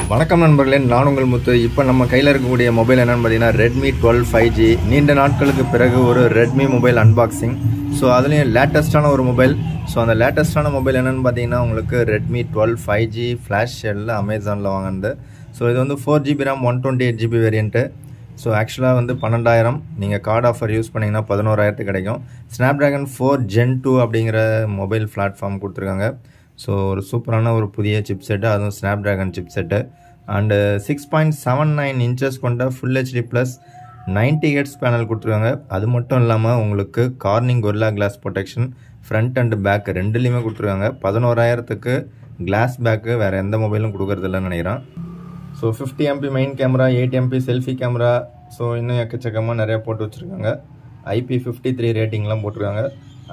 வணக்கம் நண்பர்களே, நான் உங்கள் முத்து. இப்போ நம்ம கையில் இருக்கக்கூடிய மொபைல் என்னென்னு பார்த்தீங்கன்னா Redmi 12 5G. நீண்ட நாட்களுக்கு பிறகு ஒரு Redmi மொபைல் அன்பாக்சிங். ஸோ அதுலேயும் லேட்டஸ்ட்டான ஒரு மொபைல். ஸோ அந்த லேட்டஸ்ட்டான மொபைல் என்னென்னு பார்த்தீங்கன்னா உங்களுக்கு Redmi 12 5G ஃப்ளாஷ் ஷெல்லில் அமேசானில் வாங்கினது. ஸோ இது வந்து 4GB RAM 128GB variant. So ஆக்சுவலாக வந்து 12,000, நீங்கள் கார்டு ஆஃபர் யூஸ் பண்ணிங்கன்னா 11,000 கிடைக்கும். Snapdragon 4 Gen 2 அப்படிங்கிற மொபைல் பிளாட்ஃபார்ம் கொடுத்துருக்காங்க. ஸோ ஒரு சூப்பரான ஒரு புதிய சிப் செட்டு, அதுவும் Snapdragon chip set. And 6.79 inches கொண்ட full HD plus 90 hertz panel கொடுத்துருக்காங்க. அது மட்டும் இல்லாமல் உங்களுக்கு Corning Gorilla glass protection front and back ரெண்டுலேயுமே கொடுத்துருக்காங்க. 11,000க்கு கிளாஸ் பேக்கு வேறு எந்த மொபைலும் கொடுக்குறதில்லன்னு நினைக்கிறேன். So 50 MP main camera, 8 MP selfie camera, so இன்னும் எக்கச்சக்கமாக நிறையா போட்டு வச்சுருக்காங்க. IP53 ரேட்டிங்லாம் போட்டிருக்காங்க.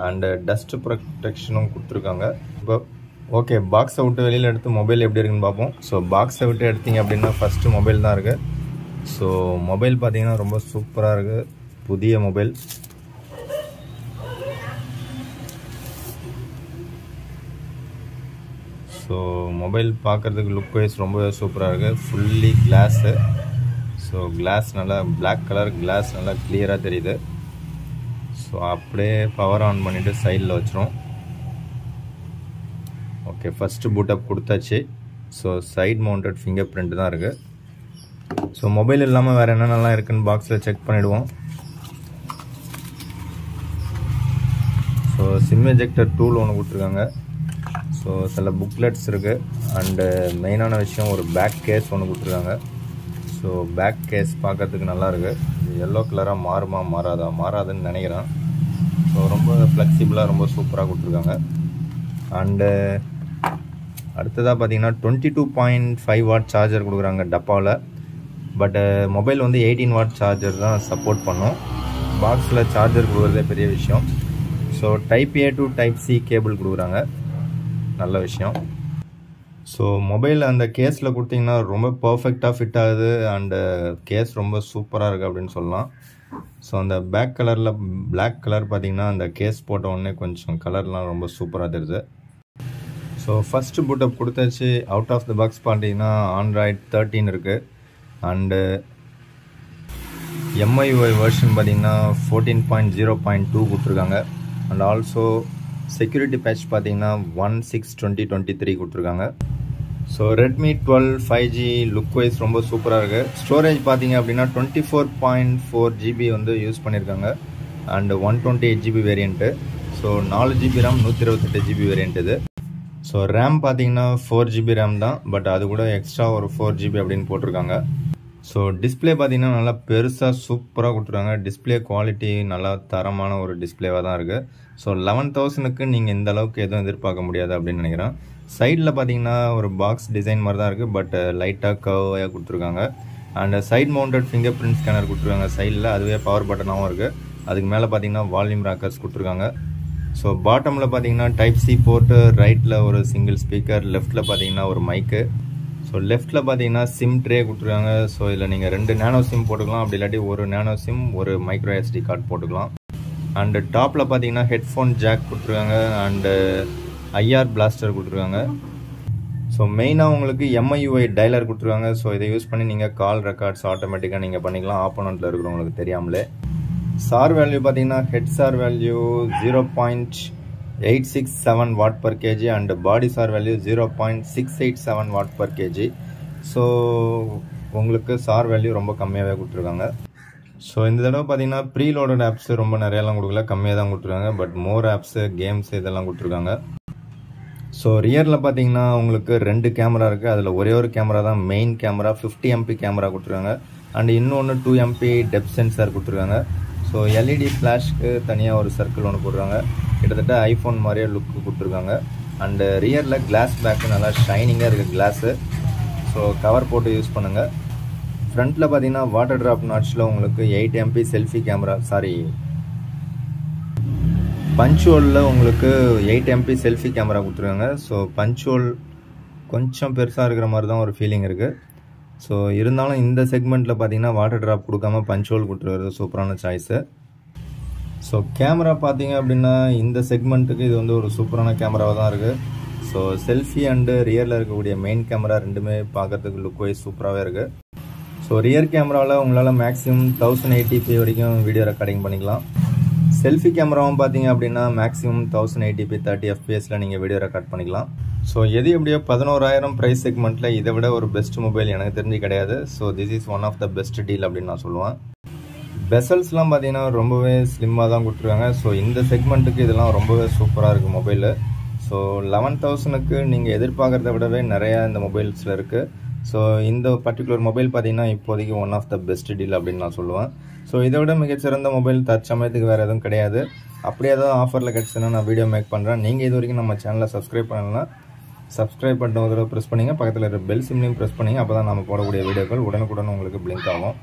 அண்டு டஸ்ட் ப்ரொடெக்ஷனும் கொடுத்துருக்காங்க. இப்போ ஓகே, பாக்ஸை விட்டு வெளியில் எடுத்து மொபைல் எப்படி இருக்குன்னு பார்ப்போம். ஸோ பாக்ஸை விட்டு எடுத்தீங்க அப்படின்னா ஃபஸ்ட்டு மொபைல் தான் இருக்குது. ஸோ மொபைல் பார்த்தீங்கன்னா ரொம்ப சூப்பராக இருக்குது, புதிய மொபைல். ஸோ மொபைல் பார்க்குறதுக்கு லுக் வைஸ் ரொம்ப சூப்பராக இருக்குது. Fully class. ஸோ கிளாஸ் நல்லா பிளாக் கலர் கிளாஸ் நல்லா கிளியராக தெரியுது. ஸோ அப்படியே பவர் ஆன் பண்ணிவிட்டு சைடில் வச்சிரும். ஓகே, ஃபஸ்ட்டு பூட்டப் கொடுத்தாச்சு. So side mounted finger print தான் இருக்குது. ஸோ மொபைல் இல்லாமல் வேறு என்னென்னலாம் இருக்குதுன்னு பாக்ஸில் செக் பண்ணிவிடுவோம். ஸோ சிம் எஜெக்டர் டூல் ஒன்று கொடுத்துருக்காங்க. ஸோ சில புக்லெட்ஸ் இருக்குது. அண்டு மெயினான விஷயம் ஒரு பேக் கேஸ் ஒன்று கொடுத்துருக்காங்க. ஸோ பேக் கேஸ் பார்க்கறதுக்கு நல்லாயிருக்கு. எல்லோ கலராக மாறாதுன்னு நினைக்கிறேன். ஸோ ரொம்ப ஃப்ளெக்சிபிளாக ரொம்ப சூப்பராக கொடுத்துருக்காங்க. அண்டு அடுத்ததாக பார்த்தீங்கன்னா 22.5 வாட் சார்ஜர் கொடுக்குறாங்க டப்பாவில். பட்டு மொபைல் வந்து 18 வாட் சார்ஜர் தான் சப்போர்ட் பண்ணும். பாக்ஸில் சார்ஜர் கொடுக்குறதே பெரிய விஷயம். So type A to type C cable கொடுக்குறாங்க, நல்ல விஷயம். ஸோ மொபைல் அந்த கேஸில் கொடுத்தீங்கன்னா ரொம்ப பர்ஃபெக்டாக ஃபிட் ஆகுது. அண்டு கேஸ் ரொம்ப சூப்பராக இருக்குது அப்படின்னு சொல்லலாம். ஸோ அந்த பேக் கலரில் பிளாக் கலர் பார்த்தீங்கன்னா அந்த கேஸ் போட்ட உடனே கொஞ்சம் கலர்லாம் ரொம்ப சூப்பராக தெரியுது. ஸோ ஃபஸ்ட்டு பூட்டப் கொடுத்தாச்சு. அவுட் ஆஃப் த பாக்ஸ் பார்த்தீங்கன்னா Android 13 இருக்குது. அண்டு MIUI வெர்ஷன் பார்த்தீங்கன்னா 14.0.2 கொடுத்துருக்காங்க. அண்ட் ஆல்சோ செக்யூரிட்டி பேட்ச் பார்த்தீங்கன்னா 1/6/2023 கொடுத்துருக்காங்க. So Redmi 12 5G look wise ரொம்ப சூப்பராக இருக்குது. ஸ்டோரேஜ் பார்த்தீங்க அப்படின்னா 24.4GB வந்து யூஸ் பண்ணியிருக்காங்க. And 128GB variant. So 4GB RAM 128GB variant இது. ஸோ ரேம் பார்த்தீங்கன்னா 4GB ரேம் தான், பட் அது கூட எக்ஸ்ட்ரா ஒரு 4GB அப்படின்னு போட்டிருக்காங்க. ஸோ டிஸ்பிளே பார்த்தீங்கன்னா நல்லா பெருசாக சூப்பராக கொடுத்துருக்காங்க. டிஸ்பிளே குவாலிட்டி நல்லா தரமான ஒரு டிஸ்பிளேவாக தான் இருக்குது. ஸோ 11,000க்கு நீங்கள் இந்த அளவுக்கு எதுவும் எதிர்பார்க்க முடியாது அப்படின்னு நினைக்கிறேன். சைடில் பார்த்தீங்கன்னா ஒரு பாக்ஸ் டிசைன் மாதிரி தான் இருக்குது, பட் லைட்டாக கர்வாக கொடுத்துருக்காங்க. And side mounted finger print scanner கொடுத்துருக்காங்க சைடில். அதுவே பவர் பட்டனாகவும் இருக்குது. அதுக்கு மேலே பார்த்தீங்கன்னா வால்யூம் ராக்கர்ஸ் கொடுத்துருக்காங்க. ஸோ பாட்டமில் பார்த்தீங்கன்னா டைப் C போர்ட்டு, ரைட்டில் ஒரு சிங்கிள் ஸ்பீக்கர், லெஃப்ட்டில் பார்த்தீங்கன்னா ஒரு மைக்கு. ஸோ லெஃப்ட்டில் பார்த்தீங்கன்னா சிம் ட்ரே கொடுத்துருக்காங்க. ஸோ இதில் நீங்கள் 2 நேனோ சிம் போட்டுக்கலாம், அப்படி இல்லாட்டி ஒரு நேனோ சிம் ஒரு மைக்ரோ SD கார்டு போட்டுக்கலாம். அண்டு டாப்பில் பார்த்தீங்கன்னா ஹெட்ஃபோன் ஜாக் கொடுத்துருக்காங்க. அண்டு IR பிளாஸ்டர் கொடுத்துருக்காங்க. ஸோ மெயினாக உங்களுக்கு MIUI டைலர் கொடுத்துருக்காங்க. ஸோ இதை யூஸ் பண்ணி நீங்கள் கால் ரெக்கார்ட்ஸ் ஆட்டோமேட்டிக்காக நீங்கள் பண்ணிக்கலாம், ஆப்போனண்ட்டில் இருக்கிறவங்களுக்கு தெரியாமலே. சார் வேல்யூ பார்த்தீங்கன்னா head sir value 0.867 what per KG. And body sir value 0.687 what per KG. So உங்களுக்கு சார் வேல்யூ ரொம்ப கம்மியாகவே கொடுத்துருக்காங்க. ஸோ இந்த தடவை பார்த்தீங்கன்னா ப்ரீலோடட் ஆப்ஸு ரொம்ப நிறையாலாம் கொடுக்கல, கம்மியாக தான் கொடுத்துருக்காங்க. பட் மோர் ஆப்ஸு, கேம்ஸு இதெல்லாம் கொடுத்துருக்காங்க. ஸோ ரியரில் பார்த்தீங்கன்னா உங்களுக்கு 2 கேமரா இருக்குது. அதில் ஒரே ஒரு கேமரா தான் மெயின் கேமரா, 50 MP கேமரா கொடுத்துருக்காங்க. அண்டு இன்னொன்று 2 MP டெப்த் சென்சார் கொடுத்துருக்காங்க. ஸோ LED ஃப்ளாஷ்க்கு தனியாக ஒரு சர்க்கிள் ஒன்று போடுறாங்க. கிட்டத்தட்ட ஐஃபோன் மாதிரியே லுக்கு கொடுத்துருக்காங்க. அண்டு ரியரில் கிளாஸ் பேக்கு நல்லா ஷைனிங்காக இருக்குது கிளாஸு. ஸோ கவர் போட்டு யூஸ் பண்ணுங்கள். ஃப்ரண்ட்டில் பார்த்தீங்கன்னா வாட்டர் ட்ராப் நாட்ச்சில் உங்களுக்கு 8 MP செல்ஃபி கேமரா, பஞ்ச் ஹோலில் உங்களுக்கு 8 MP செல்ஃபி கேமரா கொடுத்துருக்காங்க. ஸோ பஞ்ச் ஹோல் கொஞ்சம் பெருசாக இருக்கிற மாதிரி தான் ஒரு ஃபீலிங் இருக்குது. ஸோ இருந்தாலும் இந்த செக்மெண்ட்டில் பார்த்தீங்கன்னா வாட்டர் ட்ராப் கொடுக்காம பஞ்ச் ஹோல் கொடுத்துருக்கிறது சூப்பரான சாய்ஸு. ஸோ கேமரா பார்த்தீங்க அப்படின்னா இந்த செக்மெண்ட்டுக்கு இது வந்து ஒரு சூப்பரான கேமராவாக தான் இருக்குது. ஸோ செல்ஃபி அண்டு ரியரில் இருக்கக்கூடிய மெயின் கேமரா ரெண்டுமே பார்க்கறதுக்கு லுக் வைஸ் சூப்பராகவே இருக்குது. ஸோ ரியர் கேமராவில் உங்களால் மேக்ஸிமம் 1080p வரைக்கும் வீடியோ ரெக்கார்டிங் பண்ணிக்கலாம். செல்ஃபி கேமராவும் பார்த்தீங்க அப்படின்னா மேக்ஸிமம் 1080p 30fps நீங்கள் வீடியோ ரெக்கார்ட் பண்ணிக்கலாம். ஸோ எது எப்படியோ 11,000 ப்ரைஸ் செக்மெண்ட்டில் இதை விட ஒரு பெஸ்ட் மொபைல் எனக்கு தெரிஞ்சு கிடையாது. So this is one of the best deal அப்படின்னு நான் சொல்லுவேன். பெசல்ஸ்லாம் பார்த்தீங்கன்னா ரொம்பவே ஸ்லிம்மாக தான் கொடுத்துருக்காங்க. ஸோ இந்த செக்மெண்ட்டுக்கு இதெல்லாம் ரொம்பவே சூப்பராக இருக்குது மொபைலு. ஸோ 11,000க்கு நீங்கள் எதிர்பார்க்குறத விடவே நிறையா இந்த மொபைல்ஸில் இருக்குது. ஸோ இந்த பர்டிகுலர் மொபைல் பார்த்தீங்கன்னா இப்போதைக்கு one of the best deal அப்படின்னு நான் சொல்லுவேன். ஸோ இதை விட மிகச்சிறந்த மொபைல் தற்சமயத்துக்கு வேறு எதுவும் கிடையாது. அப்படியே ஏதாவது ஆஃபரில் கிடச்சுன்னா நான் வீடியோ மேக் பண்ணுறேன். நீங்கள் இது வரைக்கும் நம்ம சேனலை சப்ஸ்கிரைப் பண்ணலாம். சப்ஸ்கிரைப் பண்ணிட்டு ஒரு தடவை ப்ரெஸ் பண்ணிங்க, பக்கத்தில் இருக்கிற பெல் சிம்லையும் ப்ரெஸ் பண்ணிங்க. அப்போ தான் நம்ம போடக்கூடிய வீடியோக்கள் உடனுக்குடன் உங்களுக்கு பிளிங்க் ஆகும்.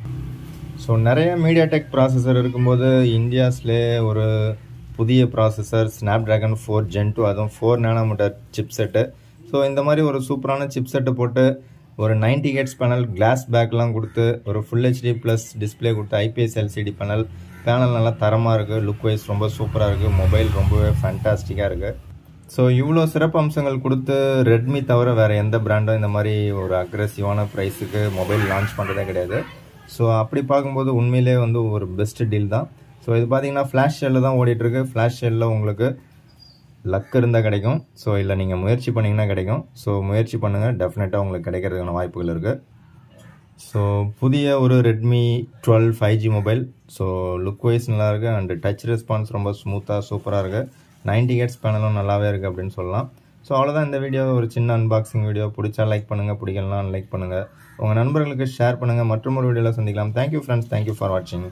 ஸோ நிறைய மீடியாடெக் ப்ராசஸர் இருக்கும்போது இந்தியாஸ்லே ஒரு புதிய ப்ராசஸர் Snapdragon 4 Gen 2, அதுவும் 4nm சிப் செட்டு. ஸோ இந்த மாதிரி ஒரு சூப்பரான சிப் செட்டை போட்டு ஒரு 90 Hz பேனல், கிளாஸ் பேக்லாம் கொடுத்து ஒரு ஃபுல் HD ப்ளஸ் டிஸ்பிளே கொடுத்து IPS LCD பேனல் நல்லா தரமாக இருக்குது. லுக் வைஸ் ரொம்ப சூப்பராக இருக்குது. மொபைல் ரொம்பவே ஃபேண்டாஸ்டிக்காக இருக்குது. ஸோ இவ்வளோ சிறப்பு அம்சங்கள் கொடுத்து ரெட்மி தவிர வேறு எந்த பிராண்டும் இந்த மாதிரி ஒரு அக்ரெசிவான ப்ரைஸுக்கு மொபைல் லான்ச் பண்ணுறதே கிடையாது. ஸோ அப்படி பார்க்கும்போது உண்மையிலே வந்து ஒரு பெஸ்ட் டீல் தான். ஸோ இது பார்த்தீங்கன்னா ஃப்ளாஷ் சேலில் தான் ஓடிட்டுருக்கு. ஃப்ளாஷ் சேலில் உங்களுக்கு லக் இருந்தால் கிடைக்கும். ஸோ இல்லை நீங்கள் முயற்சி பண்ணிங்கன்னா கிடைக்கும். ஸோ முயற்சி பண்ணுங்கள், டெஃபினட்டாக உங்களுக்கு கிடைக்கிறதுக்கான வாய்ப்புகள் இருக்குது. ஸோ புதிய ஒரு Redmi 12 5G mobile. So look wise நல்லாயிருக்கு அண்ட் டச் ரெஸ்பான்ஸ் ரொம்ப ஸ்மூத்தாக சூப்பராக இருக்குது. 90 Hz பேனலும் நல்லாவே இருக்குது அப்படின்னு சொல்லலாம். ஸோ அவ்வளோதான் இந்த வீடியோ, ஒரு சின்ன அன்பாக்சிங் வீடியோ. பிடிச்சா லைக் பண்ணுங்கள், பிடிக்கலாம் லைக் பண்ணுங்கள், உங்கள் நண்பர்களுக்கு ஷேர் பண்ணுங்கள். மற்றும் ஒரு வீடியோவில் சந்திக்கலாம். தேங்க்யூ ஃப்ரெண்ட்ஸ், தேங்க்யூ ஃபார் வாட்சிங்.